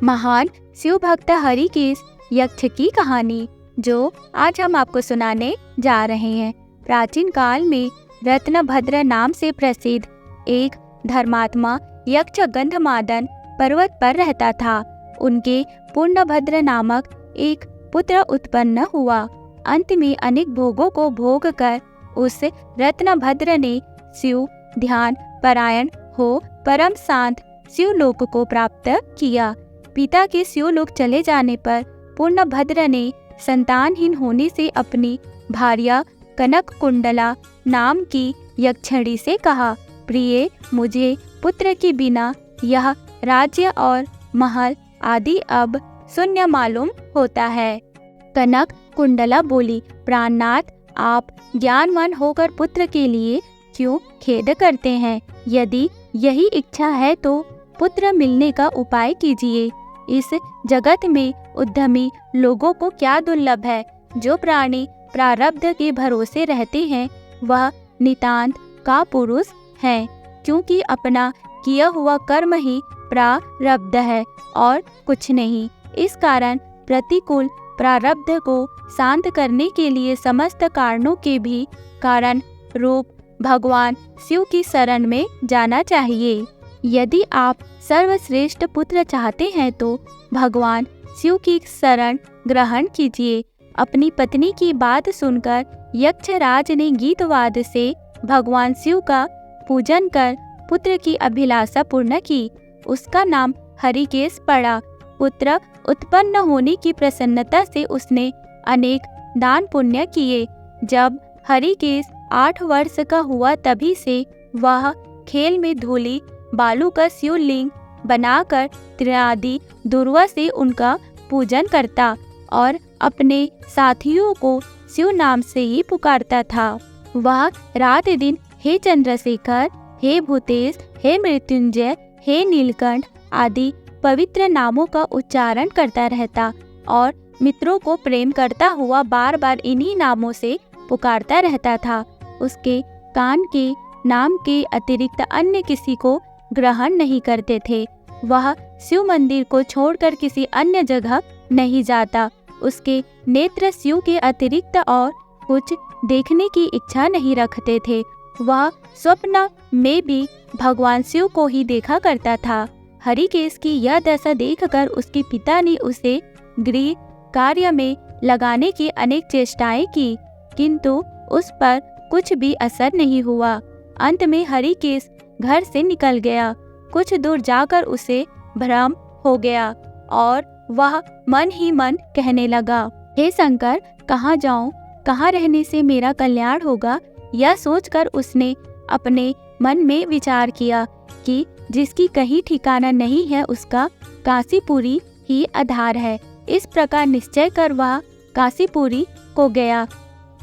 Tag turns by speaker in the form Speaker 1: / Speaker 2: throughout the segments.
Speaker 1: महान शिव भक्त हरिकेश यक्ष की कहानी जो आज हम आपको सुनाने जा रहे हैं। प्राचीन काल में रत्नभद्र नाम से प्रसिद्ध एक धर्मात्मा यक्ष गंधमादन पर्वत पर रहता था। उनके पूर्णभद्र नामक एक पुत्र उत्पन्न हुआ। अंत में अनेक भोगों को भोग कर उस रत्नभद्र ने शिव ध्यान परायण हो परम शांत शिवलोक को प्राप्त किया। पिता के शिवलोक चले जाने पर पूर्णभद्र ने संतानहीन होने से अपनी भार्या कनक कुंडला नाम की यक्षिणी से कहा, प्रिय, मुझे पुत्र के बिना यह राज्य और महल आदि अब शून्य मालूम होता है। कनक कुंडला बोली, प्राणनाथ, आप ज्ञानवान होकर पुत्र के लिए क्यों खेद करते हैं? यदि यही इच्छा है तो पुत्र मिलने का उपाय कीजिए। इस जगत में उद्यमी लोगों को क्या दुर्लभ है। जो प्राणी प्रारब्ध के भरोसे रहते हैं वह नितांत का पुरुष है, क्योंकि अपना किया हुआ कर्म ही प्रारब्ध है और कुछ नहीं। इस कारण प्रतिकूल प्रारब्ध को शांत करने के लिए समस्त कारणों के भी कारण रूप भगवान शिव की शरण में जाना चाहिए। यदि आप सर्वश्रेष्ठ पुत्र चाहते हैं तो भगवान शिव की शरण ग्रहण कीजिए। अपनी पत्नी की बात सुनकर यक्षराज ने गीतवाद से भगवान शिव का पूजन कर पुत्र की अभिलाषा पूर्ण की। उसका नाम हरिकेश पड़ा। पुत्र उत्पन्न होने की प्रसन्नता से उसने अनेक दान पुण्य किए। जब हरिकेश 8 वर्ष का हुआ तभी से वह खेल में धूलि बालू का शिवलिंग बनाकर त्रिनादि दुर्वा से उनका पूजन करता और अपने साथियों को शिव नाम से ही पुकारता था। वह रात दिन हे चंद्रशेखर, हे भूतेश, हे मृत्युंजय, हे नीलकंठ आदि पवित्र नामों का उच्चारण करता रहता और मित्रों को प्रेम करता हुआ बार बार इन्हीं नामों से पुकारता रहता था। उसके कान के नाम के अतिरिक्त अन्य किसी को ग्रहण नहीं करते थे। वह शिव मंदिर को छोड़कर किसी अन्य जगह नहीं जाता। उसके नेत्र शिव के अतिरिक्त और कुछ देखने की इच्छा नहीं रखते थे। वह स्वप्न में भी भगवान शिव को ही देखा करता था। हरिकेश की यह दशा देखकर उसके पिता ने उसे गृह कार्य में लगाने की अनेक चेष्टाएं की, किंतु उस पर कुछ भी असर नहीं हुआ। अंत में हरिकेश घर से निकल गया। कुछ दूर जाकर उसे भ्रम हो गया और वह मन ही मन कहने लगा, हे शंकर, कहाँ जाऊं, कहाँ रहने से मेरा कल्याण होगा? यह सोचकर उसने अपने मन में विचार किया कि जिसकी कहीं ठिकाना नहीं है उसका काशीपुरी ही आधार है। इस प्रकार निश्चय कर वह काशीपुरी को गया।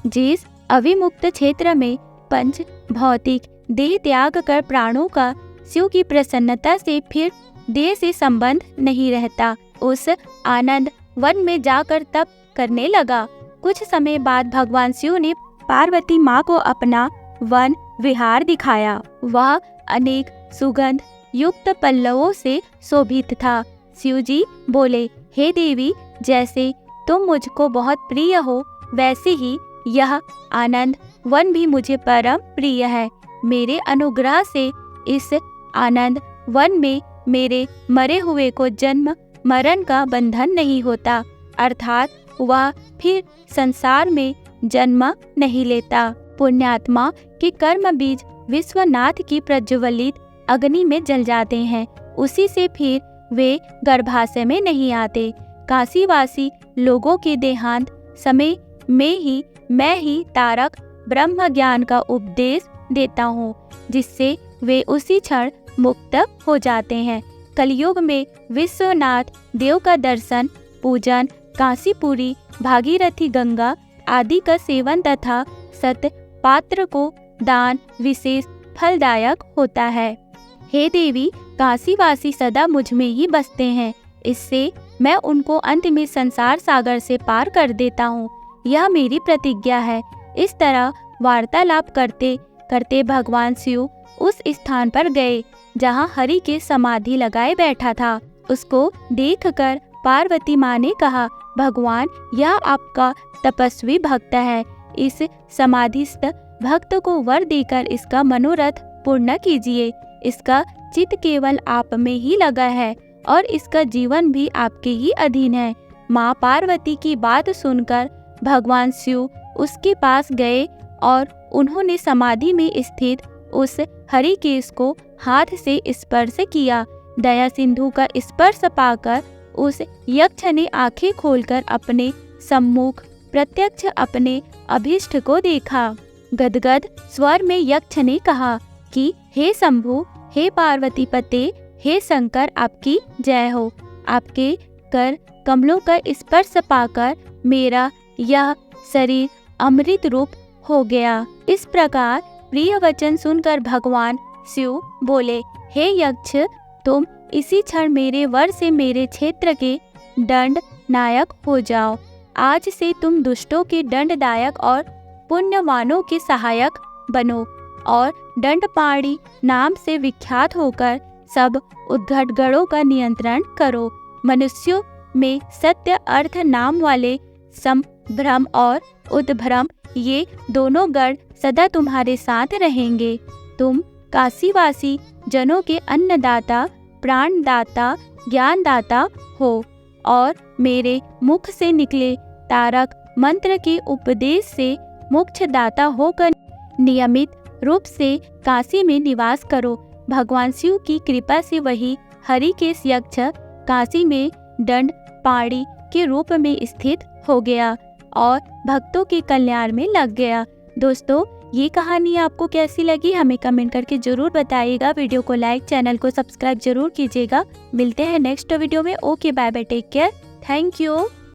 Speaker 1: जिस अविमुक्त क्षेत्र में पंच भौतिक देह त्याग कर प्राणों का शिव की प्रसन्नता से फिर देह से संबंध नहीं रहता, उस आनंद वन में जाकर तप करने लगा। कुछ समय बाद भगवान शिव ने पार्वती माँ को अपना वन विहार दिखाया। वह अनेक सुगंध युक्त पल्लवों से शोभित था। शिव जी बोले, हे देवी, जैसे तुम मुझको बहुत प्रिय हो वैसे ही यह आनंद वन भी मुझे परम प्रिय है। मेरे अनुग्रह से इस आनंद वन में मेरे मरे हुए को जन्म मरण का बंधन नहीं होता, अर्थात वह फिर संसार में जन्म नहीं लेता। पुण्यात्मा के कर्म बीज विश्वनाथ की प्रज्वलित अग्नि में जल जाते हैं, उसी से फिर वे गर्भाशय में नहीं आते। काशीवासी लोगों के देहांत समय में ही मैं ही तारक ब्रह्म ज्ञान का उपदेश देता हूँ, जिससे वे उसी क्षण मुक्त हो जाते हैं। कलयुग में विश्वनाथ देव का दर्शन, पूजन, काशीपुरी, भागीरथी गंगा आदि का सेवन तथा सत पात्र को दान विशेष फलदायक होता है। हे देवी, काशीवासी सदा मुझ में ही बसते हैं, इससे मैं उनको अंत में संसार सागर से पार कर देता हूँ। यह मेरी प्रतिज्ञा है। इस तरह वार्तालाप करते करते भगवान शिव उस स्थान पर गए जहाँ हरि के समाधि लगाए बैठा था। उसको देखकर पार्वती माँ ने कहा, भगवान, यह आपका तपस्वी भक्त है। इस समाधिस्थ भक्त को वर देकर इसका मनोरथ पूर्ण कीजिए। इसका चित्त केवल आप में ही लगा है और इसका जीवन भी आपके ही अधीन है। माँ पार्वती की बात सुनकर भगवान शिव उसके पास गए और उन्होंने समाधि में स्थित उस हरिकेश को हाथ से स्पर्श किया। दया सिंधु का स्पर्श पाकर उस यक्ष ने आंखें खोलकर अपने सम्मुख प्रत्यक्ष अपने अभीष्ट को देखा। गदगद स्वर में यक्ष ने कहा कि हे शंभु, हे पार्वती पते, हे शंकर, आपकी जय हो। आपके कर कमलों का स्पर्श पाकर मेरा यह शरीर अमृत रूप हो गया। इस प्रकार प्रिय वचन सुनकर भगवान शिव बोले, हे यक्ष, तुम इसी क्षण मेरे वर से मेरे क्षेत्र के दंड नायक हो जाओ। आज से तुम दुष्टों के दंडदायक और पुण्यवानों के सहायक बनो और दंडपाणी नाम से विख्यात होकर सब उद्घटगणों का नियंत्रण करो। मनुष्यों में सत्य अर्थ नाम वाले संभ्रम और उद्भ्रम, ये दोनों गण सदा तुम्हारे साथ रहेंगे। तुम काशीवासी जनों के अन्नदाता, प्राणदाता, ज्ञानदाता हो और मेरे मुख से निकले तारक मंत्र के उपदेश से मोक्षदाता होकर नियमित रूप से काशी में निवास करो। भगवान शिव की कृपा से वही हरिकेश यक्ष काशी में दंडपाणी के रूप में स्थित हो गया और भक्तों के कल्याण में लग गया। दोस्तों, ये कहानी आपको कैसी लगी हमें कमेंट करके जरूर बताइएगा। वीडियो को लाइक, चैनल को सब्सक्राइब जरूर कीजिएगा। मिलते हैं नेक्स्ट वीडियो में। Okay, bye bye, take care, thank you.